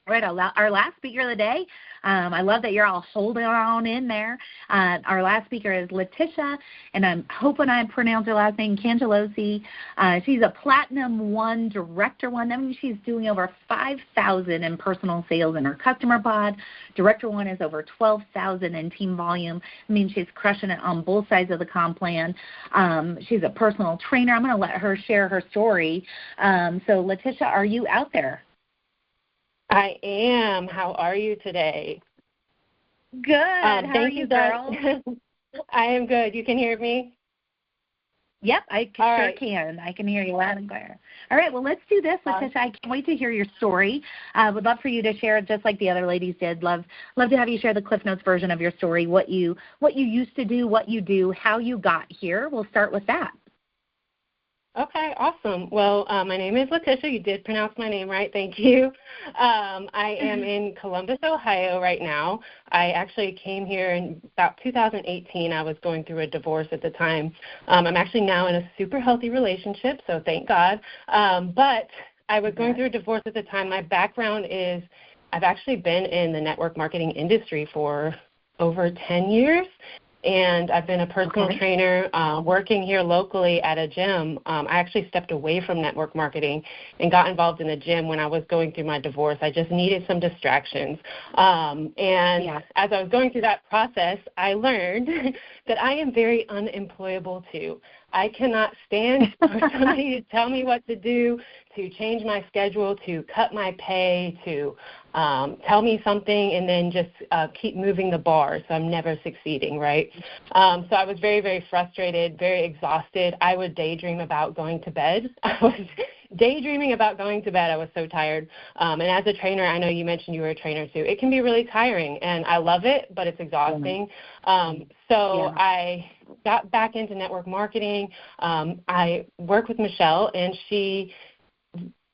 All right, our last speaker of the day, I love that you're all holding on in there. Our last speaker is Latisha, and I'm hoping I pronounced her last name, Cangelosi. She's a Platinum 1, Director 1. That means she's doing over 5,000 in personal sales in her customer pod. Director 1 is over 12,000 in team volume. It means she's crushing it on both sides of the comp plan. She's a personal trainer. I'm going to let her share her story. So, Latisha, are you out there? I am. How are you today? Good. How are you, girl? I am good. You can hear me? Yep, I sure can. I can hear you loud and clear. All right, well, let's do this, Latisha. I can't wait to hear your story. Would love for you to share it just like the other ladies did. Love to have you share the Cliff Notes version of your story, what you used to do, what you do, how you got here. We'll start with that. Okay, awesome. Well, my name is Latisha. You did pronounce my name right. Thank you. I am in Columbus, Ohio right now. I actually came here in about 2018. I was going through a divorce at the time. I'm actually now in a super healthy relationship, so thank God. But I was going through a divorce at the time. My background is I've actually been in the network marketing industry for over 10 years. And I've been a personal trainer working here locally at a gym. I actually stepped away from network marketing and got involved in the gym when I was going through my divorce. I just needed some distractions. As I was going through that process, I learned that I am very unemployable too. I cannot stand for somebody to tell me what to do, to change my schedule, to cut my pay, to tell me something and then just keep moving the bar, so I'm never succeeding, right? So I was very, very frustrated, very exhausted. I would daydream about going to bed. I was daydreaming about going to bed. I was so tired. And as a trainer, I know you mentioned you were a trainer too. It can be really tiring, and I love it, but it's exhausting. I got back into network marketing. I worked with Michelle, and she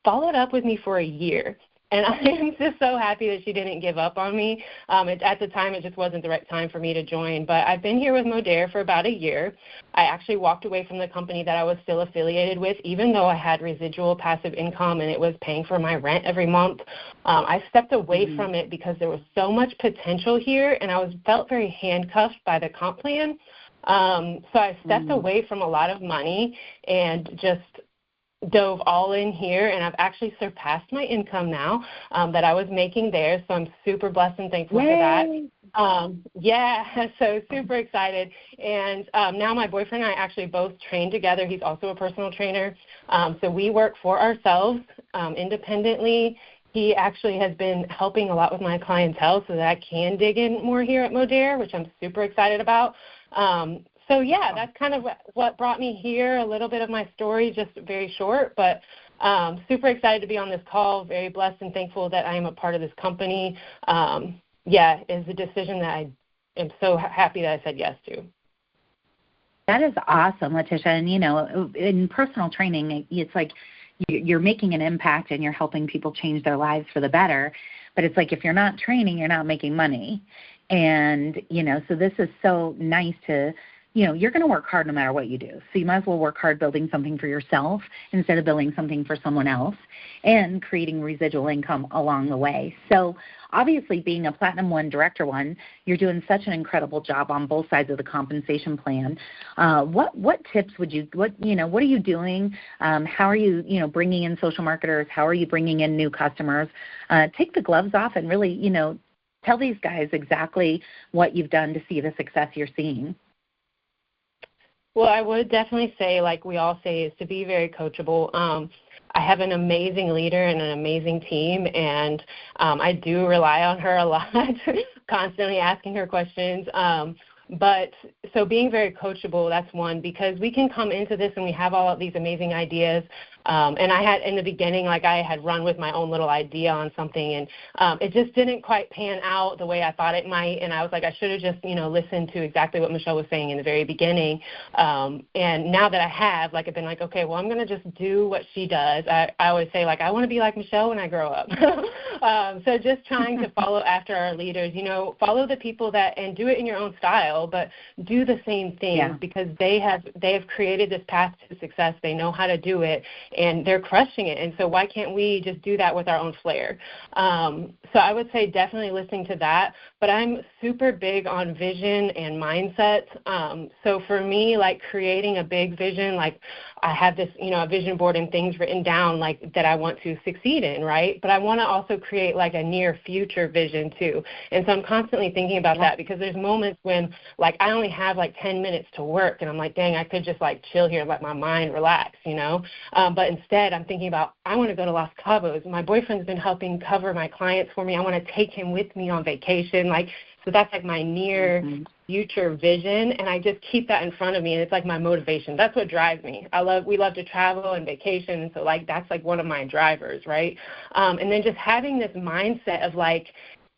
followed up with me for a year. And I am just so happy that she didn't give up on me. At the time, it just wasn't the right time for me to join. But I've been here with Modere for about a year. I actually walked away from the company that I was still affiliated with, even though I had residual passive income and it was paying for my rent every month. I stepped away from it because there was so much potential here, and I felt very handcuffed by the comp plan. So I stepped away from a lot of money and just dove all in here, and I've actually surpassed my income now that I was making there, so I'm super blessed and thankful for that. So super excited. And now my boyfriend and I actually both train together. He's also a personal trainer, so we work for ourselves independently. He actually has been helping a lot with my clientele so that I can dig in more here at Modere, which I'm super excited about. That's kind of what brought me here, a little bit of my story, just very short, but super excited to be on this call, very blessed and thankful that I am a part of this company. It's a decision that I am so happy that I said yes to. That is awesome, Latisha. And, in personal training, it's like you're making an impact and you're helping people change their lives for the better. But it's like if you're not training, you're not making money. And, so this is so nice to you're going to work hard no matter what you do. So you might as well work hard building something for yourself instead of building something for someone else and creating residual income along the way. So obviously being a Platinum 1, Director 1, you're doing such an incredible job on both sides of the compensation plan. What tips what are you doing? How are you, bringing in social marketers? How are you bringing in new customers? Take the gloves off and really, tell these guys exactly what you've done to see the success you're seeing. Well, I would definitely say, like we all say, is to be very coachable. I have an amazing leader and an amazing team, and I do rely on her a lot, constantly asking her questions. But so being very coachable, that's one, because we can come into this and we have all of these amazing ideas. And I had in the beginning, like I had run with my own little idea on something, and it just didn't quite pan out the way I thought it might. And I was like, I should have just, listened to exactly what Michelle was saying in the very beginning. And now that I have, like, I've been like, okay, well, I'm going to just do what she does. I always say, like, I want to be like Michelle when I grow up. So just trying to follow after our leaders, follow the people and do it in your own style, but do the same things because they have created this path to success. They know how to do it. and they're crushing it. And so why can't we just do that with our own flair? So I would say definitely listening to that, but I'm super big on vision and mindset. So for me, like creating a big vision, like I have this, a vision board and things written down like that I want to succeed in, right? But I want to also create like a near future vision too. And so I'm constantly thinking about that, because there's moments when like I only have like 10 minutes to work and I'm like, dang, I could just like chill here and let my mind relax, But instead I'm thinking about, I want to go to Los Cabos. My boyfriend's been helping cover my clients for me. I want to take him with me on vacation. So that's like my near future vision, and I just keep that in front of me, and it's like my motivation. That's what drives me. We love to travel and vacation, and so like that's like one of my drivers, right? And then just having this mindset of like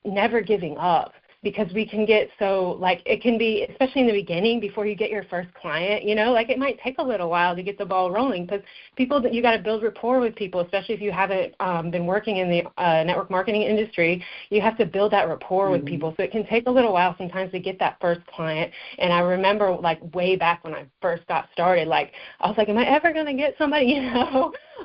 never giving up, because we can get so, like, it can be, especially in the beginning before you get your first client, like it might take a little while to get the ball rolling, because you got to build rapport with people, especially if you haven't been working in the network marketing industry. You have to build that rapport with people. So it can take a little while sometimes to get that first client. And I remember, like, way back when I first got started, like, I was like, am I ever going to get somebody,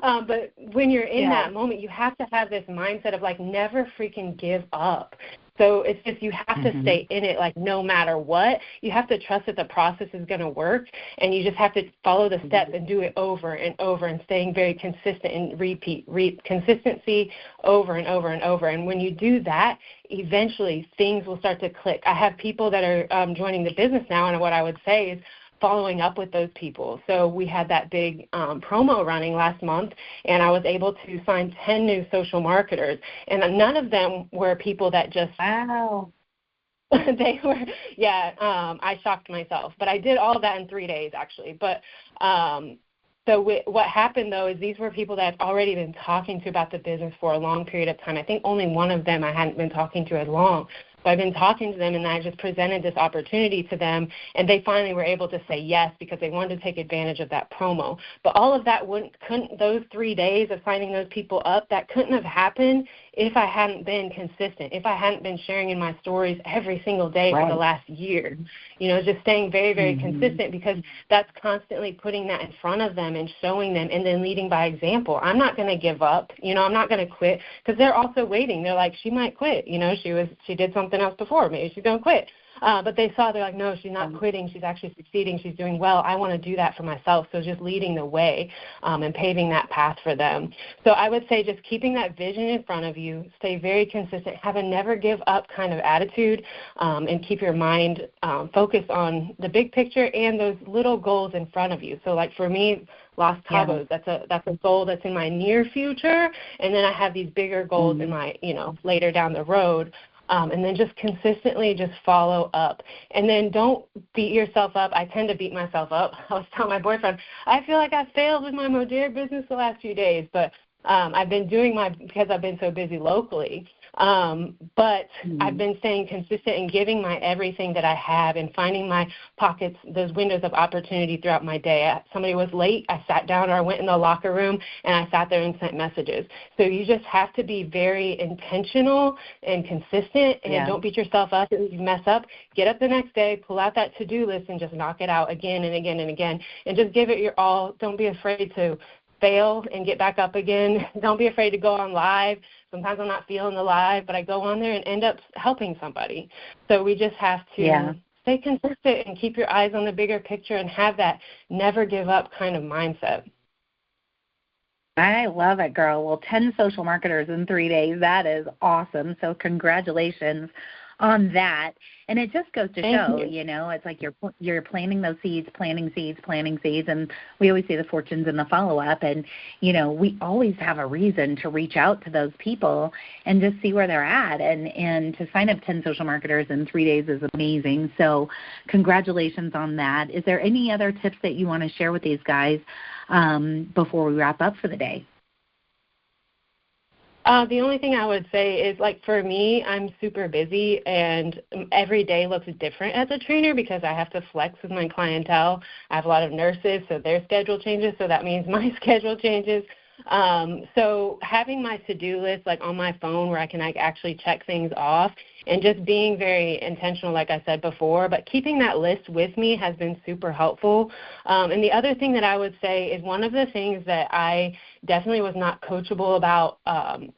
But when you're in that moment, you have to have this mindset of, like, never freaking give up. So it's just, you have to stay in it, like, no matter what. You have to trust that the process is going to work, and you just have to follow the steps and do it over and over, and staying very consistent and repeat consistency over and over and over. And when you do that, eventually things will start to click. I have people that are joining the business now, and what I would say is following up with those people. So we had that big promo running last month, and I was able to sign 10 new social marketers, and none of them were people that just, they were, I shocked myself. But I did all of that in 3 days, actually. But what happened, though, is these were people that I've already been talking to about the business for a long period of time. I think only one of them I hadn't been talking to as long. So I've been talking to them, and I just presented this opportunity to them, and they finally were able to say yes because they wanted to take advantage of that promo. But all of that couldn't those 3 days of signing those people up, that couldn't have happened if I hadn't been consistent, if I hadn't been sharing in my stories every single day for the last year. Just staying very, very consistent, because that's constantly putting that in front of them and showing them, and then leading by example. I'm not going to give up. I'm not going to quit, because they're also waiting. They're like, she might quit. She did something else before. Maybe she's going to quit. But they're like, no, she's not quitting. She's actually succeeding. She's doing well. I want to do that for myself. So just leading the way and paving that path for them. So I would say just keeping that vision in front of you, stay very consistent, have a never give up kind of attitude, and keep your mind focused on the big picture and those little goals in front of you. So like for me, Los Cabos, that's a goal that's in my near future. And then I have these bigger goals in my, later down the road. And then just consistently just follow up. And then don't beat yourself up. I tend to beat myself up. I was telling my boyfriend, I feel like I failed with my Modere business the last few days, but I've been doing because I've been so busy locally. But I've been staying consistent and giving my everything that I have, and finding my pockets, those windows of opportunity throughout my day. Somebody was late, I sat down, or I went in the locker room and I sat there and sent messages. So you just have to be very intentional and consistent, and don't beat yourself up if you mess up. Get up the next day, pull out that to-do list, and just knock it out again and again and again, and just give it your all. Don't be afraid to fail and get back up again. Don't be afraid to go on live. Sometimes I'm not feeling the live, but I go on there and end up helping somebody. So we just have to stay consistent and keep your eyes on the bigger picture, and have that never give up kind of mindset. I love it, girl. Well, 10 social marketers in 3 days, that is awesome. So congratulations on that. And it just goes to show, it's like you're planting those seeds, planting seeds, and we always see the fortunes in the follow-up. And, we always have a reason to reach out to those people and just see where they're at. And to sign up 10 social marketers in 3 days is amazing. So congratulations on that. Is there any other tips that you want to share with these guys before we wrap up for the day? The only thing I would say is, like, for me, I'm super busy, and every day looks different as a trainer because I have to flex with my clientele. I have a lot of nurses, so their schedule changes, so that means my schedule changes. So having my to-do list like on my phone where I can like actually check things off and just being very intentional, like I said before, but keeping that list with me has been super helpful. And the other thing that I would say is one of the things that I definitely was not coachable about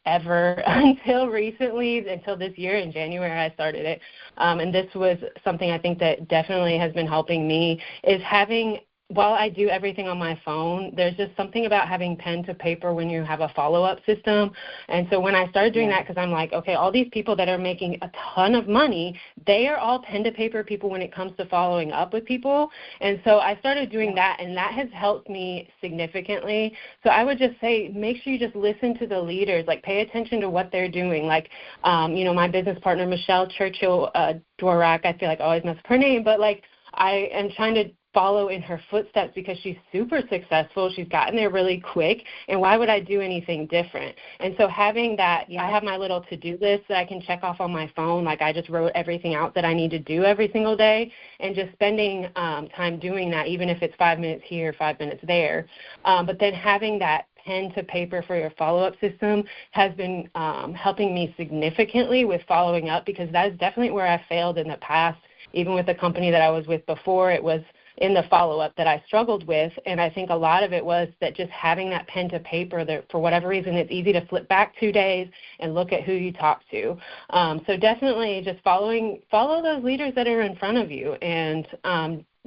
ever until recently, until this year in January I started it. And this was something I think that definitely has been helping me is having, while I do everything on my phone, there's just something about having pen to paper when you have a follow-up system. And so when I started doing that, because I'm like, okay, all these people that are making a ton of money, they are all pen to paper people when it comes to following up with people. And so I started doing that, and that has helped me significantly. So I would just say make sure you just listen to the leaders, like pay attention to what they're doing. Like, my business partner, Michelle Churchill Dworak, I feel like I always mess up her name, but like I am trying to follow in her footsteps because she's super successful. She's gotten there really quick, and why would I do anything different? And so having that, I have my little to-do list that I can check off on my phone. Like I just wrote everything out that I need to do every single day, and just spending time doing that, even if it's 5 minutes here, 5 minutes there. But then having that pen to paper for your follow-up system has been helping me significantly with following up, because that is definitely where I failed in the past. Even with the company that I was with before, it was in the follow-up that I struggled with, and I think a lot of it was that just having that pen to paper, that for whatever reason it's easy to flip back 2 days and look at who you talk to. So definitely just follow those leaders that are in front of you, and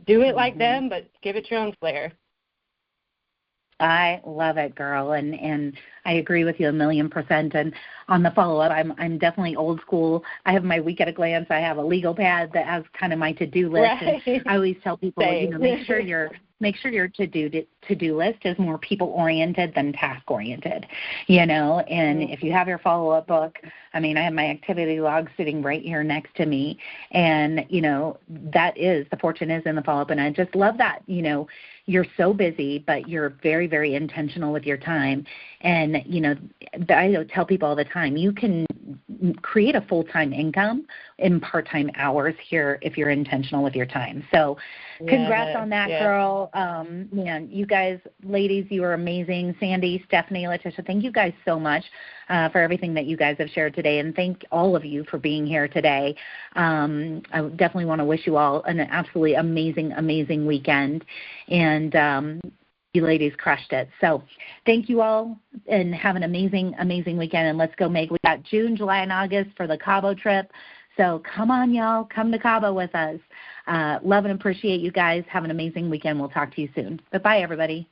do it like them, but give it your own flair. I love it, girl, and I agree with you 1,000,000%. And on the follow-up, I'm definitely old school. I have my week at a glance. I have a legal pad that has kind of my to-do list. Right. And I always tell people, make sure your to-do list is more people-oriented than task-oriented, And if you have your follow-up book, I have my activity log sitting right here next to me, and, that is, the fortune is in the follow-up, and I just love that, you're so busy, but you're very, very intentional with your time. And, I tell people all the time, you can create a full-time income in part-time hours here if you're intentional with your time. So congrats on that, girl. Man, you guys, ladies, you are amazing. Sandy, Stephanie, Latisha, thank you guys so much for everything that you guys have shared today. And thank all of you for being here today. I definitely want to wish you all an absolutely amazing, amazing weekend. And you ladies crushed it. So thank you all, and have an amazing, amazing weekend. And let's go we got June, July, and August for the Cabo trip. So come on, y'all. Come to Cabo with us. Love and appreciate you guys. Have an amazing weekend. We'll talk to you soon. Bye-bye, everybody.